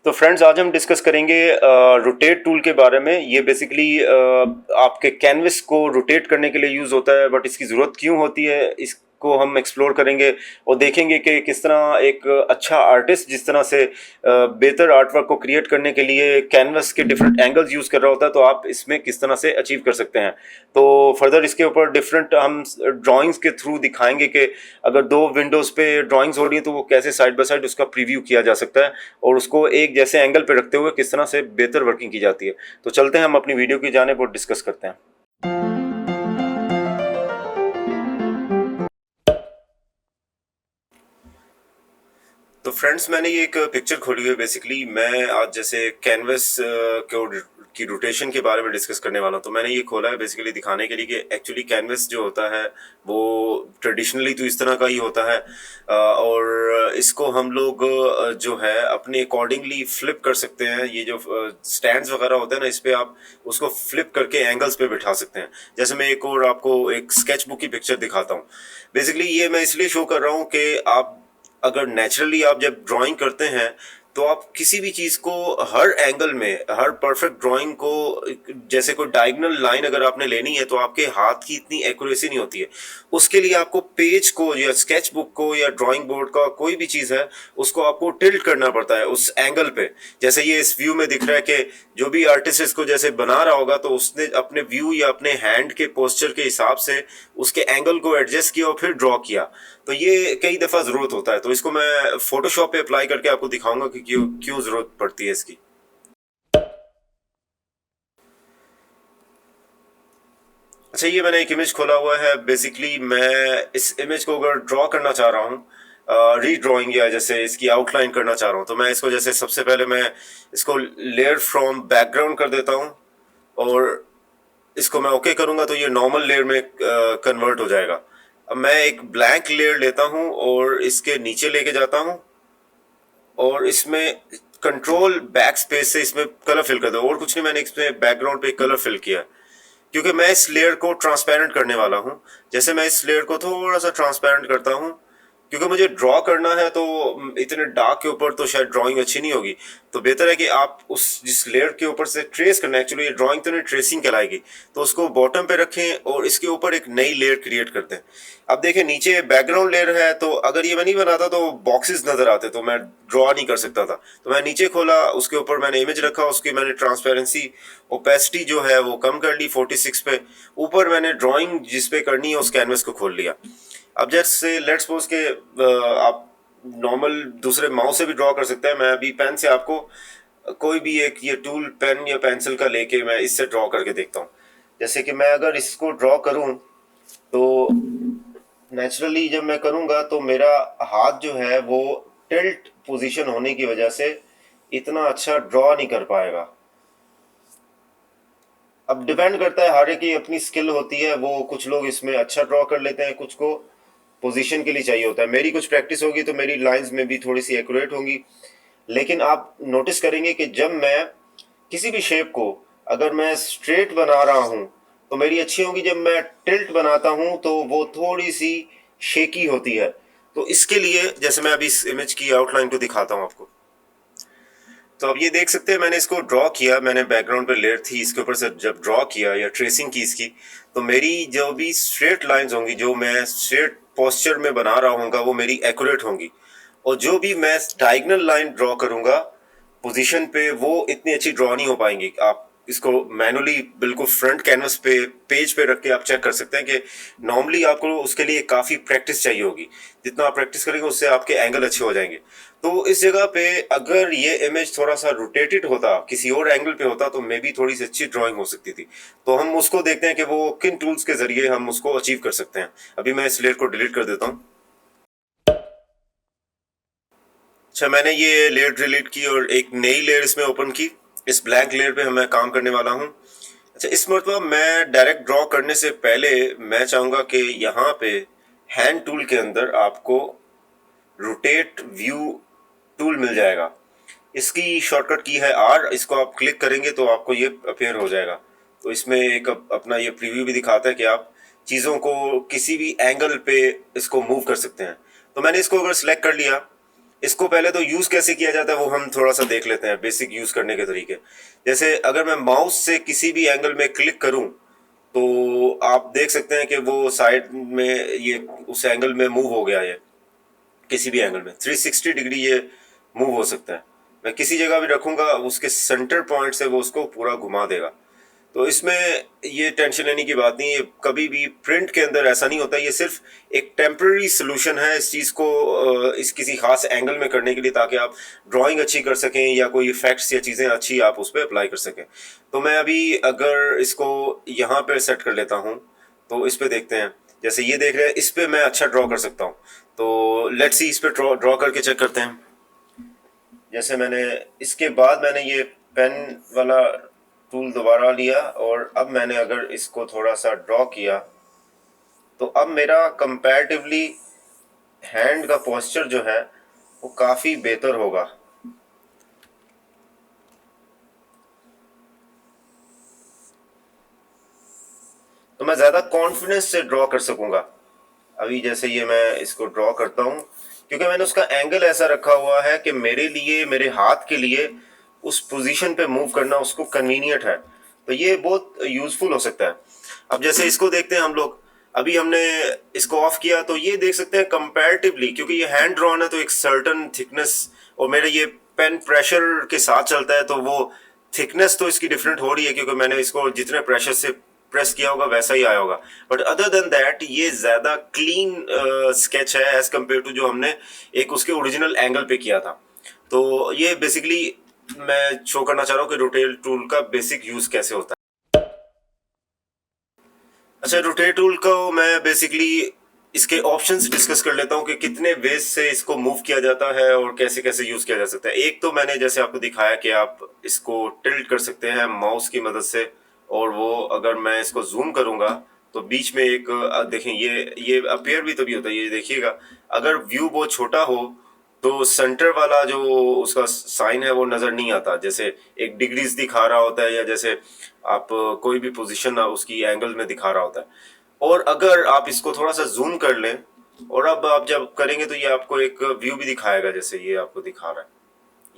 तो फ्रेंड्स आज हम डिस्कस करेंगे रोटेट टूल के बारे में। ये बेसिकली आपके कैनवस को रोटेट करने के लिए यूज़ होता है, बट इसकी ज़रूरत क्यों होती है इसको हम एक्सप्लोर करेंगे और देखेंगे कि किस तरह एक अच्छा आर्टिस्ट जिस तरह से बेहतर आर्ट वर्क को क्रिएट करने के लिए कैनवस के डिफरेंट एंगल्स यूज़ कर रहा होता है, तो आप इसमें किस तरह से अचीव कर सकते हैं। तो फर्दर इसके ऊपर डिफरेंट हम ड्राइंग्स के थ्रू दिखाएंगे कि अगर दो विंडोज़ पे ड्राइंग्स हो रही हैं तो वो कैसे साइड बाय साइड उसका प्रीव्यू किया जा सकता है और उसको एक जैसे एंगल पे रखते हुए किस तरह से बेहतर वर्किंग की जाती है। तो चलते हैं हम अपनी वीडियो की जानिब और डिस्कस करते हैं। तो फ्रेंड्स मैंने ये एक पिक्चर खोली हुई है। बेसिकली मैं आज जैसे कैनवस की रोटेशन के बारे में डिस्कस करने वाला हूँ। तो मैंने ये खोला है बेसिकली दिखाने के लिए कि एक्चुअली कैनवस जो होता है वो ट्रेडिशनली तो इस तरह का ही होता है और इसको हम लोग जो है अपने अकॉर्डिंगली फ्लिप कर सकते हैं। ये जो स्टैंड्स वगैरह होते हैं ना, इस पे आप उसको फ्लिप करके एंगल्स पे बिठा सकते हैं। जैसे मैं एक और आपको एक स्केच बुक की पिक्चर दिखाता हूँ। बेसिकली ये मैं इसलिए शो कर रहा हूँ कि आप अगर नेचुरली आप जब ड्राइंग करते हैं तो आप किसी भी चीज को हर एंगल में हर परफेक्ट ड्राइंग को, जैसे कोई डायगोनल लाइन अगर आपने लेनी है तो आपके हाथ की इतनी एक्यूरेसी नहीं होती है। उसके लिए आपको पेज को या स्केच बुक को या ड्राइंग बोर्ड का कोई भी चीज है उसको आपको टिल्ट करना पड़ता है उस एंगल पे। जैसे ये इस व्यू में दिख रहा है कि जो भी आर्टिस्ट इसको जैसे बना रहा होगा तो उसने अपने व्यू या अपने हैंड के पोस्चर के हिसाब से उसके एंगल को एडजस्ट किया और फिर ड्रॉ किया। तो ये कई दफा जरूरत होता है, तो इसको मैं फोटोशॉप पे अप्लाई करके आपको दिखाऊंगा कि क्यों क्यों जरूरत पड़ती है इसकी। अच्छा, ये मैंने एक इमेज खोला हुआ है। बेसिकली मैं इस इमेज को अगर ड्रॉ करना चाह रहा हूँ, रीड्राइंग या जैसे इसकी आउटलाइन करना चाह रहा हूँ, तो मैं इसको जैसे सबसे पहले मैं इसको लेयर फ्रॉम बैकग्राउंड कर देता हूँ और इसको मैं ओके करूंगा तो ये नॉर्मल लेयर में कन्वर्ट हो जाएगा। अब मैं एक ब्लैंक लेयर लेता हूँ और इसके नीचे लेके जाता हूँ और इसमें कंट्रोल बैक स्पेस से इसमें कलर फिल कर दो। और कुछ नहीं, मैंने इसमें बैकग्राउंड पे कलर फिल किया है क्योंकि मैं इस लेयर को ट्रांसपेरेंट करने वाला हूँ। जैसे मैं इस लेयर को थोड़ा सा ट्रांसपेरेंट करता हूँ क्योंकि मुझे ड्रॉ करना है, तो इतने डार्क के ऊपर तो शायद ड्राइंग अच्छी नहीं होगी। तो बेहतर है कि आप उस जिस लेयर के ऊपर से ट्रेस करना है, एक्चुअली ये ड्राइंग तो नहीं ट्रेसिंग कहलाएगी, तो उसको बॉटम पे रखें और इसके ऊपर एक नई लेयर क्रिएट करते हैं। अब देखें नीचे बैकग्राउंड लेयर है, तो अगर ये मैं नहीं बनाता तो बॉक्सेस नजर आते, तो मैं ड्रॉ नहीं कर सकता था। तो मैं नीचे खोला, उसके ऊपर मैंने इमेज रखा, उसकी मैंने ट्रांसपेरेंसी ओपेसिटी जो है वो कम कर ली 46 पे। ऊपर मैंने ड्राइंग जिस पे करनी है उस कैनवस को खोल लिया। अब जैसे लेट्स सपोज के आप नॉर्मल दूसरे माउस से भी ड्रॉ कर सकते हैं। मैं अभी पेन से आपको कोई भी एक ये टूल पेन या पेंसिल का लेके मैं इससे ड्रॉ करके देखता हूँ। जैसे कि मैं अगर इसको ड्रॉ करूँ तो नेचुरली जब मैं करूँगा तो मेरा हाथ जो है वो टिल्ट पोजीशन होने की वजह से इतना अच्छा ड्रॉ नहीं कर पाएगा। अब डिपेंड करता है, हर एक की अपनी स्किल होती है। वो कुछ लोग इसमें अच्छा ड्रॉ कर लेते हैं, कुछ को पोजीशन के लिए चाहिए होता है। मेरी कुछ प्रैक्टिस होगी तो मेरी लाइंस में भी थोड़ी सी एक्यूरेट होंगी। लेकिन आप नोटिस करेंगे कि जब मैं किसी भी शेप को अगर मैं स्ट्रेट बना रहा हूँ तो मेरी अच्छी होगी। जब मैं टिल्ट बनाता हूँ तो वो थोड़ी सी शेकी होती है। तो इसके लिए जैसे मैं अभी इस इमेज की आउटलाइन को दिखाता हूँ आपको। तो अब ये देख सकते हैं मैंने इसको ड्रॉ किया, मैंने बैकग्राउंड पे लेयर थी इसके ऊपर से जब ड्रॉ किया या ट्रेसिंग की इसकी, तो मेरी जो भी स्ट्रेट लाइंस होंगी, जो मैं स्ट्रेट पोस्चर में बना रहा हूँगा वो मेरी एक्यूरेट होंगी। और जो भी मैं डायगोनल लाइन ड्रॉ करूँगा पोजीशन पे वो इतनी अच्छी ड्रॉ नहीं हो पाएंगी। आप इसको मैनुअली बिल्कुल फ्रंट कैनवस पे पेज पे रख के आप चेक कर सकते हैं कि नॉर्मली आपको उसके लिए काफ़ी प्रैक्टिस चाहिए होगी। जितना आप प्रैक्टिस करेंगे उससे आपके एंगल अच्छे हो जाएंगे। तो इस जगह पे अगर ये इमेज थोड़ा सा रोटेटेड होता, किसी और एंगल पे होता, तो मे बी थोड़ी सी अच्छी ड्राइंग हो सकती थी। तो हम उसको देखते हैं कि वो किन टूल्स के जरिए हम उसको अचीव कर सकते हैं। अभी मैं इस लेयर को डिलीट कर देता हूँ। अच्छा, मैंने ये लेयर डिलीट की और एक नई लेयर इसमें ओपन की। इस ब्लैंक लेयर पे मैं काम करने वाला हूँ। अच्छा, इस मतलब मैं डायरेक्ट ड्रॉ करने से पहले मैं चाहूँगा कि यहाँ पे हैंड टूल के अंदर आपको रोटेट व्यू टूल मिल जाएगा। इसकी शॉर्टकट की है आर। इसको आप क्लिक करेंगे तो आपको ये अपेयर हो जाएगा। तो इसमें एक अपना ये प्रीव्यू भी दिखाता है कि आप चीज़ों को किसी भी एंगल पे इसको मूव कर सकते हैं। तो मैंने इसको अगर सिलेक्ट कर लिया इसको पहले तो यूज़ कैसे किया जाता है वो हम थोड़ा सा देख लेते हैं, बेसिक यूज़ करने के तरीके। जैसे अगर मैं माउस से किसी भी एंगल में क्लिक करूं तो आप देख सकते हैं कि वो साइड में ये उस एंगल में मूव हो गया, ये किसी भी एंगल में 360 डिग्री ये मूव हो सकता है। मैं किसी जगह भी रखूंगा उसके सेंटर पॉइंट से वो उसको पूरा घुमा देगा। तो इसमें ये टेंशन लेने की बात नहीं है, कभी भी प्रिंट के अंदर ऐसा नहीं होता। ये सिर्फ एक टेम्पररी सोल्यूशन है इस चीज़ को इस किसी खास एंगल में करने के लिए, ताकि आप ड्राइंग अच्छी कर सकें या कोई इफेक्ट्स या चीज़ें अच्छी आप उस पर अप्लाई कर सकें। तो मैं अभी अगर इसको यहाँ पर सेट कर लेता हूँ तो इस पर देखते हैं। जैसे ये देख रहे हैं, इस पर मैं अच्छा ड्रॉ कर सकता हूँ। तो लेट्स सी, इस पर ड्रॉ करके चेक करते हैं। जैसे मैंने इसके बाद मैंने ये पेन वाला टूल दोबारा लिया और अब मैंने अगर इसको थोड़ा सा ड्रॉ किया तो अब मेरा कंपैरेटिवली हैंड का पोस्चर जो है वो काफ़ी बेहतर होगा। तो मैं ज़्यादा कॉन्फिडेंस से ड्रॉ कर सकूंगा। अभी जैसे ये मैं इसको ड्रॉ करता हूँ, क्योंकि मैंने उसका एंगल ऐसा रखा हुआ है कि मेरे लिए, मेरे हाथ के लिए उस पोजीशन पे मूव करना उसको कन्वीनियंट है। तो ये बहुत यूजफुल हो सकता है। अब जैसे इसको देखते हैं हम लोग, अभी हमने इसको ऑफ किया तो ये देख सकते हैं कंपैरेटिवली, क्योंकि ये हैंड ड्रॉन है तो एक सर्टन थिकनेस, और मेरे ये पेन प्रेशर के साथ चलता है तो वो थिकनेस तो इसकी डिफरेंट हो रही है, क्योंकि मैंने इसको जितने प्रेशर से प्रेस किया होगा वैसा ही आया होगा। बट अदर देन दैट ये ज्यादा क्लीन स्केच है एज कम्पेयर टू जो हमने एक उसके ओरिजिनल एंगल पे किया था। तो ये बेसिकली मैं शो करना चाह रहा हूँ कि रोटेट टूल का बेसिक यूज कैसे होता है। अच्छा, रोटेट टूल को मैं बेसिकली इसके ऑप्शंस डिस्कस कर लेता हूँ कि कितने वेज से इसको मूव किया जाता है और कैसे कैसे यूज किया जा सकता है। एक तो मैंने जैसे आपको दिखाया कि आप इसको टिल्ट कर सकते हैं माउस की मदद से, और वो अगर मैं इसको जूम करूंगा तो बीच में एक देखें, ये अपीयर भी तभी होता है, ये देखिएगा। अगर व्यू बहुत छोटा हो तो सेंटर वाला जो उसका साइन है वो नजर नहीं आता, जैसे एक डिग्रीज दिखा रहा होता है, या जैसे आप कोई भी पोजीशन उसकी एंगल में दिखा रहा होता है। और अगर आप इसको थोड़ा सा जूम कर लें और अब आप जब करेंगे तो ये आपको एक व्यू भी दिखाएगा, जैसे ये आपको दिखा रहा है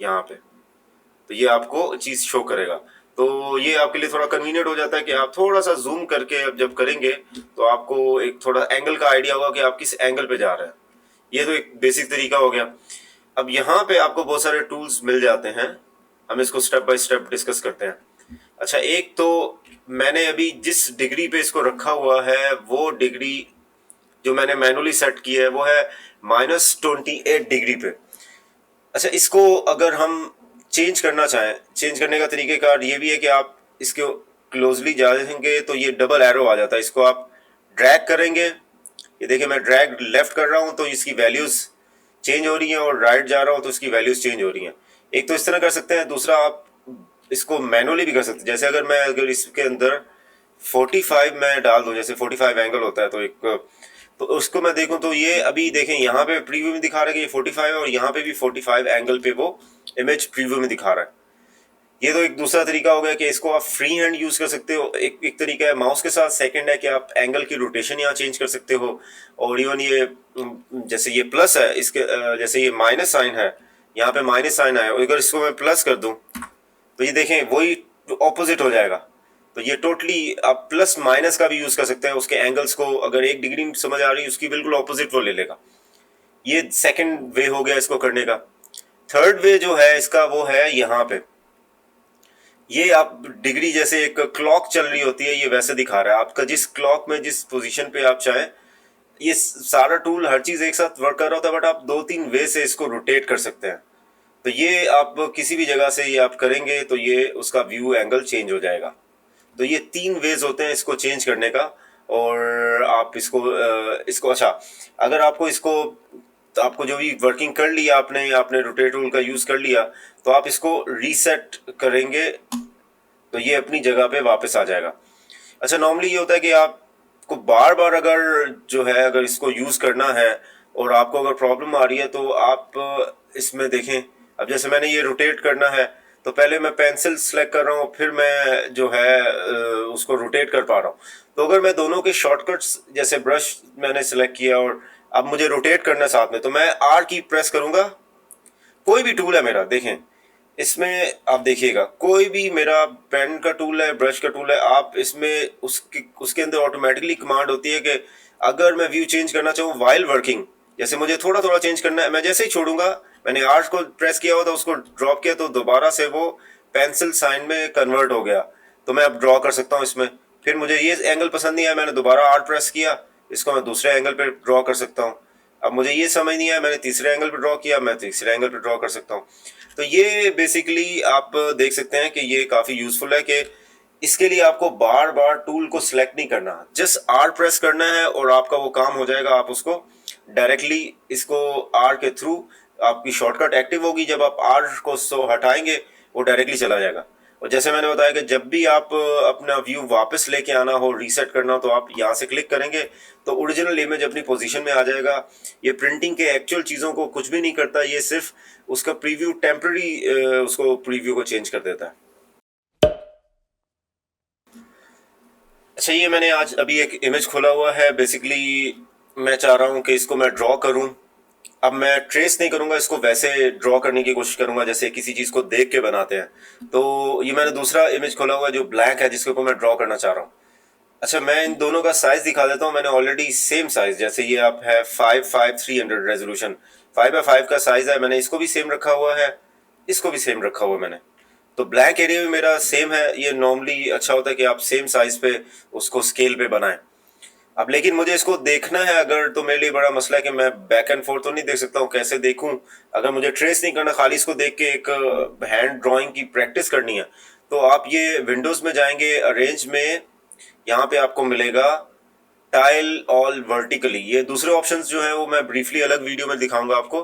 यहाँ पे, तो ये आपको चीज शो करेगा। तो ये आपके लिए थोड़ा कन्वीनियंट हो जाता है कि आप थोड़ा सा जूम करके अब जब करेंगे तो आपको एक थोड़ा एंगल का आइडिया होगा कि आप किस एंगल पे जा रहे हैं। ये तो एक बेसिक तरीका हो गया। अब यहाँ पे आपको बहुत सारे टूल्स मिल जाते हैं, हम इसको स्टेप बाय स्टेप डिस्कस करते हैं। अच्छा, एक तो मैंने अभी जिस डिग्री पे इसको रखा हुआ है वो डिग्री जो मैंने मैनुअली सेट की है वो है -28 डिग्री पे। अच्छा, इसको अगर हम चेंज करना चाहें, चेंज करने का तरीकेकार ये भी है कि आप इसके क्लोजली जाएंगे तो ये डबल एरो आ जाता है, इसको आप ड्रैग करेंगे, ये देखिए मैं ड्रैग लेफ्ट कर रहा हूँ तो इसकी वैल्यूज चेंज हो रही हैं, और राइट जा रहा हूँ तो इसकी वैल्यूज चेंज हो रही हैं। एक तो इस तरह कर सकते हैं, दूसरा आप इसको मैनुअली भी कर सकते हैं। जैसे अगर इसके अंदर 45 मैं डाल दूं, जैसे 45 एंगल होता है तो एक, तो उसको मैं देखूं तो ये अभी देखें यहाँ पे प्रीव्यू में दिखा रहा है कि ये 45 है, और यहाँ पे भी 45 एंगल पे वो इमेज प्रीव्यू में दिखा रहा है। ये तो एक दूसरा तरीका हो गया कि इसको आप फ्री हैंड यूज कर सकते हो, एक तरीका है माउस के साथ। सेकंड है कि आप एंगल की रोटेशन यहाँ चेंज कर सकते हो। और इवन ये जैसे ये प्लस है, इसके जैसे ये माइनस साइन है, यहाँ पे माइनस साइन आया, और अगर इसको मैं प्लस कर दूं तो ये देखें वही ऑपोजिट हो जाएगा। तो ये टोटली आप प्लस माइनस का भी यूज कर सकते हैं, उसके एंगल्स को अगर एक डिग्री समझ आ रही है उसकी बिल्कुल ऑपोजिट वो ले लेगा। ये सेकंड वे हो गया इसको करने का। थर्ड वे जो है इसका वो है यहाँ पे, ये आप डिग्री जैसे एक क्लॉक चल रही होती है ये वैसे दिखा रहा है आपका, जिस क्लॉक में जिस पोजीशन पे आप चाहें। ये सारा टूल हर चीज एक साथ वर्क कर रहा होता है, बट आप 2-3 वे से इसको रोटेट कर सकते हैं। तो ये आप किसी भी जगह से ये आप करेंगे तो ये उसका व्यू एंगल चेंज हो जाएगा। तो ये 3 वेज होते हैं इसको चेंज करने का। और आप इसको अच्छा, अगर आपको इसको, तो आपको जो भी वर्किंग कर लिया आपने रोटेट टूल का यूज कर लिया, तो आप इसको रीसेट करेंगे तो ये अपनी जगह पे वापस आ जाएगा। अच्छा, नॉर्मली ये होता है कि आपको बार बार अगर इसको यूज करना है और आपको अगर प्रॉब्लम आ रही है तो आप इसमें देखें। अब जैसे मैंने ये रोटेट करना है तो पहले मैं पेंसिल सेलेक्ट कर रहा हूँ, फिर मैं जो है उसको रोटेट कर पा रहा हूँ। तो अगर मैं दोनों के शॉर्टकट्स, जैसे ब्रश मैंने सेलेक्ट किया और अब मुझे रोटेट करना साथ में, तो मैं आर की प्रेस करूंगा कोई भी टूल है मेरा, देखें इसमें आप देखिएगा, कोई भी मेरा पेन का टूल है, ब्रश का टूल है, आप इसमें उसके अंदर ऑटोमेटिकली कमांड होती है कि अगर मैं व्यू चेंज करना चाहूँ वाइल वर्किंग, जैसे मुझे थोड़ा थोड़ा चेंज करना है, मैं जैसे ही छोड़ूंगा, मैंने आर्ट को प्रेस किया होता, उसको ड्रॉप किया तो दोबारा से वो पेंसिल साइन में कन्वर्ट हो गया, तो मैं अब ड्रॉ कर सकता हूँ इसमें। फिर मुझे ये एंगल पसंद नहीं आया, मैंने दोबारा आर्ट प्रेस किया, इसको मैं दूसरे एंगल पे ड्रॉ कर सकता हूँ। अब मुझे ये समझ नहीं आया, मैंने तीसरे एंगल पे ड्रॉ किया, मैं तीसरे एंगल पे ड्रॉ कर सकता हूँ। तो ये बेसिकली आप देख सकते हैं कि ये काफ़ी यूजफुल है कि इसके लिए आपको बार बार टूल को सिलेक्ट नहीं करना, जस्ट आर प्रेस करना है और आपका वो काम हो जाएगा। आप उसको डायरेक्टली इसको आर के थ्रू आपकी शॉर्टकट एक्टिव होगी, जब आप आर को हटाएंगे वो डायरेक्टली चला जाएगा। और जैसे मैंने बताया कि जब भी आप अपना व्यू वापस लेके आना हो, रीसेट करना हो, तो आप यहाँ से क्लिक करेंगे तो ओरिजिनल इमेज अपनी पोजीशन में आ जाएगा। ये प्रिंटिंग के एक्चुअल चीज़ों को कुछ भी नहीं करता, ये सिर्फ उसका प्रीव्यू टेम्पररी उसको प्रीव्यू को चेंज कर देता है। अच्छा, ये मैंने आज अभी एक इमेज खोला हुआ है, बेसिकली मैं चाह रहा हूँ कि इसको मैं ड्रॉ करूँ। अब मैं ट्रेस नहीं करूंगा, इसको वैसे ड्रॉ करने की कोशिश करूंगा जैसे किसी चीज़ को देख के बनाते हैं। तो ये मैंने दूसरा इमेज खोला हुआ है जो ब्लैक है, जिसके ऊपर मैं ड्रॉ करना चाह रहा हूँ। अच्छा, मैं इन दोनों का साइज दिखा देता हूँ। मैंने ऑलरेडी सेम साइज, जैसे ये आप है 5x300 रेजोल्यूशन, 5x5 का साइज है, मैंने इसको भी सेम रखा हुआ है, इसको भी सेम रखा हुआ है मैंने। तो ब्लैक एरिया भी मेरा सेम है। ये नॉर्मली अच्छा होता है कि आप सेम साइज पे उसको स्केल पे बनाएं। अब लेकिन मुझे इसको देखना है अगर, तो मेरे लिए बड़ा मसला है कि मैं बैक एंड फोर्थ तो नहीं देख सकता हूँ, कैसे देखूं? अगर मुझे ट्रेस नहीं करना, खाली इसको देख के एक हैंड ड्राइंग की प्रैक्टिस करनी है, तो आप ये विंडोज में जाएंगे, अरेंज में, यहाँ पे आपको मिलेगा टाइल ऑल वर्टिकली। ये दूसरे ऑप्शंस जो है वो मैं ब्रीफली अलग वीडियो में दिखाऊंगा आपको।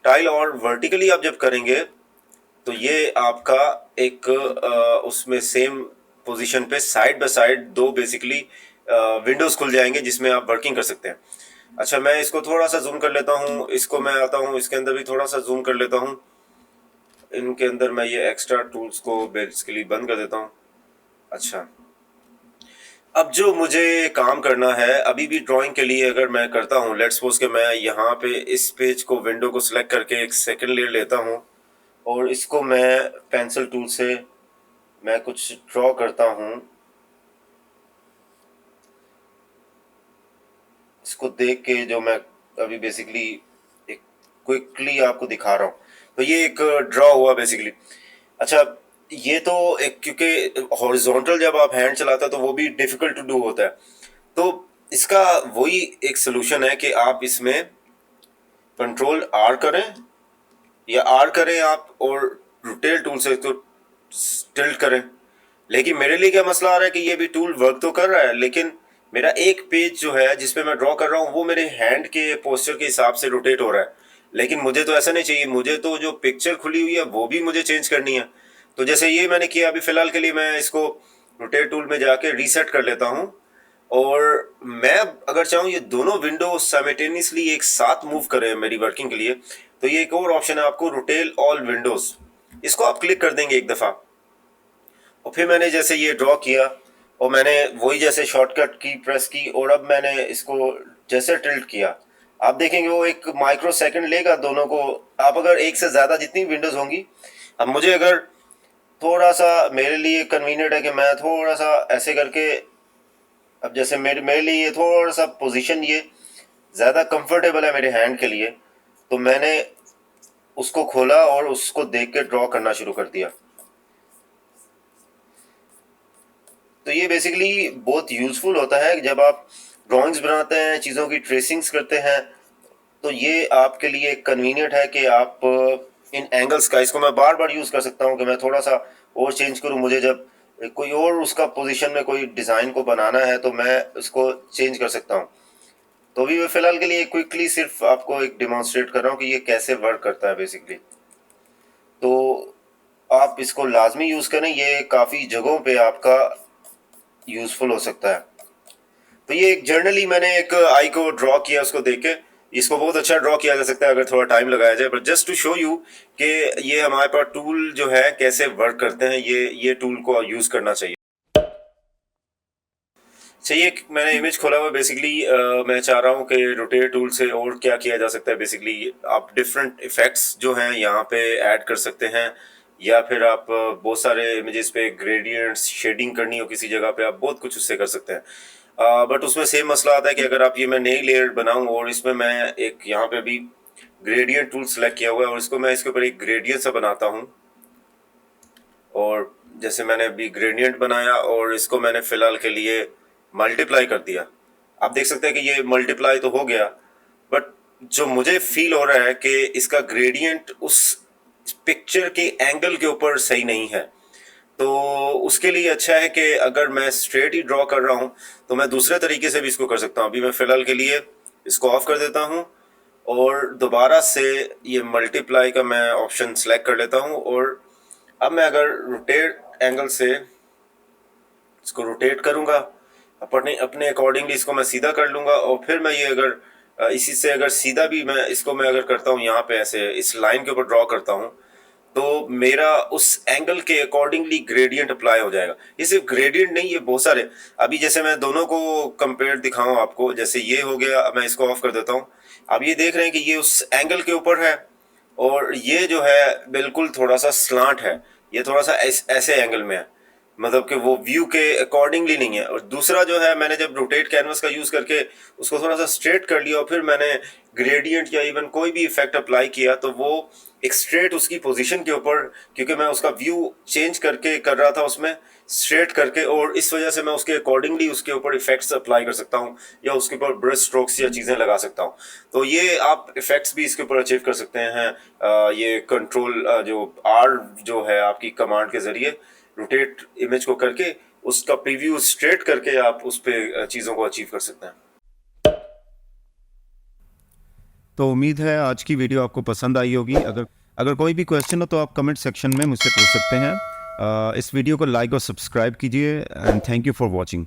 टाइल और वर्टिकली आप जब करेंगे तो ये आपका एक उसमें सेम पोजीशन पे साइड बाय साइड दो बेसिकली विंडोज खुल जाएंगे जिसमें आप वर्किंग कर सकते हैं। अच्छा, मैं इसको थोड़ा सा जूम कर लेता हूँ, इसको मैं आता हूँ, इसके अंदर भी थोड़ा सा जूम कर लेता हूँ। इनके अंदर मैं ये एक्स्ट्रा टूल्स को बेसिकली बंद कर देता हूँ। अच्छा, अब जो मुझे काम करना है अभी भी ड्राइंग के लिए, अगर मैं करता हूँ, लेट्स सपोज कि मैं यहाँ पे इस पेज को, विंडो को सिलेक्ट करके एक सेकंड लेयर लेता हूँ और इसको मैं पेंसिल टूल से मैं कुछ ड्रॉ करता हूँ। इसको देख के जो मैं अभी बेसिकली एक क्विकली आपको दिखा रहा हूँ, तो ये एक ड्रॉ हुआ बेसिकली। अच्छा, ये तो एक, क्योंकि हॉरिजॉन्टल जब आप हैंड चलाते हो तो वो भी डिफिकल्ट टू डू होता है, तो इसका वही एक सोल्यूशन है कि आप इसमें कंट्रोल आर करें या आर करें आप और रोटेट टूल से तो टिल्ट करें। लेकिन मेरे लिए क्या मसला आ रहा है कि ये भी टूल वर्क तो कर रहा है, लेकिन मेरा एक पेज जो है जिसपे मैं ड्रॉ कर रहा हूँ वो मेरे हैंड के पोस्चर के हिसाब से रोटेट हो रहा है। लेकिन मुझे तो ऐसा नहीं चाहिए, मुझे तो जो पिक्चर खुली हुई है वो भी मुझे चेंज करनी है। तो जैसे ये मैंने किया, अभी फिलहाल के लिए मैं इसको रोटेट टूल में जाके रीसेट कर लेता हूँ और मैं अगर चाहूँ ये दोनों विंडो साइमल्टेनियसली एक साथ मूव करें मेरी वर्किंग के लिए, तो ये एक और ऑप्शन है आपको, रोटेट ऑल विंडोज। इसको आप क्लिक कर देंगे एक दफ़ा और फिर मैंने जैसे ये ड्रॉ किया और मैंने वही जैसे शॉर्टकट की प्रेस की और अब मैंने इसको जैसे टिल्ट किया, आप देखेंगे वो एक माइक्रो सेकंड लेगा दोनों को। आप अगर एक से ज़्यादा जितनी विंडोज़ होंगी, अब मुझे अगर थोड़ा सा मेरे लिए कन्वीनियंट है कि मैं थोड़ा सा ऐसे करके, अब जैसे मेरे मेरे लिए ये थोड़ा सा पोजीशन ये ज़्यादा कंफर्टेबल है मेरे हैंड के लिए, तो मैंने उसको खोला और उसको देख के ड्रॉ करना शुरू कर दिया। तो ये बेसिकली बहुत यूज़फुल होता है जब आप ड्राइंग्स बनाते हैं, चीज़ों की ट्रेसिंग्स करते हैं, तो ये आपके लिए कन्वीनियंट है कि आप इन एंगल्स का, इसको मैं बार बार यूज़ कर सकता हूँ कि मैं थोड़ा सा और चेंज करूँ, मुझे जब कोई और उसका पोजीशन में कोई डिज़ाइन को बनाना है तो मैं उसको चेंज कर सकता हूँ। तो अभी मैं फ़िलहाल के लिए क्विकली सिर्फ आपको एक डिमॉन्स्ट्रेट कर रहा हूँ कि ये कैसे वर्क करता है बेसिकली। तो आप इसको लाजमी यूज़ करें, ये काफ़ी जगहों पे आपका यूज़फुल हो सकता है। तो ये एक जर्नली मैंने एक आई को ड्रॉ किया, उसको देख के इसको बहुत अच्छा ड्रॉ किया जा सकता है अगर थोड़ा टाइम लगाया जाए, but just to show you कि ये हमारे पास टूल जो है कैसे वर्क करते हैं, ये टूल को यूज़ करना चाहिए। चाहिए मैंने इमेज खोला हुआ बेसिकली मैं चाह रहा हूँ कि रोटेट टूल से और क्या किया जा सकता है। बेसिकली आप डिफरेंट इफेक्ट्स जो हैं यहाँ पे ऐड कर सकते हैं, या फिर आप बहुत सारे इमेजेस पे ग्रेडियंट्स शेडिंग करनी हो किसी जगह पे, आप बहुत कुछ उससे कर सकते हैं। बट उसमें सेम मसला आता है कि अगर आप ये मैं नई लेयर बनाऊँ और इसमें मैं एक यहाँ पे भी ग्रेडियंट टूल सेलेक्ट किया हुआ है और इसको मैं इसके ऊपर एक ग्रेडियंट सा बनाता हूँ, और जैसे मैंने अभी ग्रेडियंट बनाया और इसको मैंने फिलहाल के लिए मल्टीप्लाई कर दिया। आप देख सकते हैं कि ये मल्टीप्लाई तो हो गया, बट जो मुझे फील हो रहा है कि इसका ग्रेडियंट उस पिक्चर के एंगल के ऊपर सही नहीं है। तो उसके लिए अच्छा है कि अगर मैं स्ट्रेट ही ड्रॉ कर रहा हूँ तो मैं दूसरे तरीके से भी इसको कर सकता हूँ। अभी मैं फ़िलहाल के लिए इसको ऑफ कर देता हूँ और दोबारा से ये मल्टीप्लाई का मैं ऑप्शन सेलेक्ट कर लेता हूँ, और अब मैं अगर रोटेट एंगल से इसको रोटेट करूँगा अपने अपने अकॉर्डिंगली, इसको मैं सीधा कर लूँगा, और फिर मैं ये अगर इसी से अगर सीधा भी मैं इसको मैं अगर करता हूँ यहाँ पे ऐसे इस लाइन के ऊपर ड्रॉ करता हूँ तो मेरा उस एंगल के अकॉर्डिंगली ग्रेडियंट अप्लाई हो जाएगा। ये सिर्फ ग्रेडियंट नहीं, ये बहुत सारे, अभी जैसे मैं दोनों को कंपेयर दिखाऊं आपको, जैसे ये हो गया, मैं इसको ऑफ कर देता हूँ। अब ये देख रहे हैं कि ये उस एंगल के ऊपर है और ये जो है बिल्कुल थोड़ा सा स्लांट है, ये थोड़ा सा ऐसे एंगल में है, मतलब कि वो व्यू के अकॉर्डिंगली नहीं है। और दूसरा जो है मैंने जब रोटेट कैनवस का यूज़ करके उसको थोड़ा सा स्ट्रेट कर लिया और फिर मैंने ग्रेडियंट या इवन कोई भी इफेक्ट अप्लाई किया तो वो एक स्ट्रेट उसकी पोजीशन के ऊपर, क्योंकि मैं उसका व्यू चेंज करके कर रहा था उसमें स्ट्रेट करके, और इस वजह से मैं उसके अकॉर्डिंगली उसके ऊपर इफेक्ट्स अप्लाई कर सकता हूँ या उसके ऊपर ब्रश स्ट्रोक्स या चीज़ें लगा सकता हूँ। तो ये आप इफेक्ट्स भी इसके ऊपर अचीव कर सकते हैं। ये कंट्रोल जो आर जो है आपकी कमांड के ज़रिए रोटेट इमेज को करके उसका प्रीव्यू स्ट्रेट करके आप उस पे चीज़ों को अचीव कर सकते हैं। तो उम्मीद है आज की वीडियो आपको पसंद आई होगी। अगर कोई भी क्वेश्चन हो तो आप कमेंट सेक्शन में मुझसे पूछ सकते हैं। इस वीडियो को लाइक और सब्सक्राइब कीजिए and thank you for watching.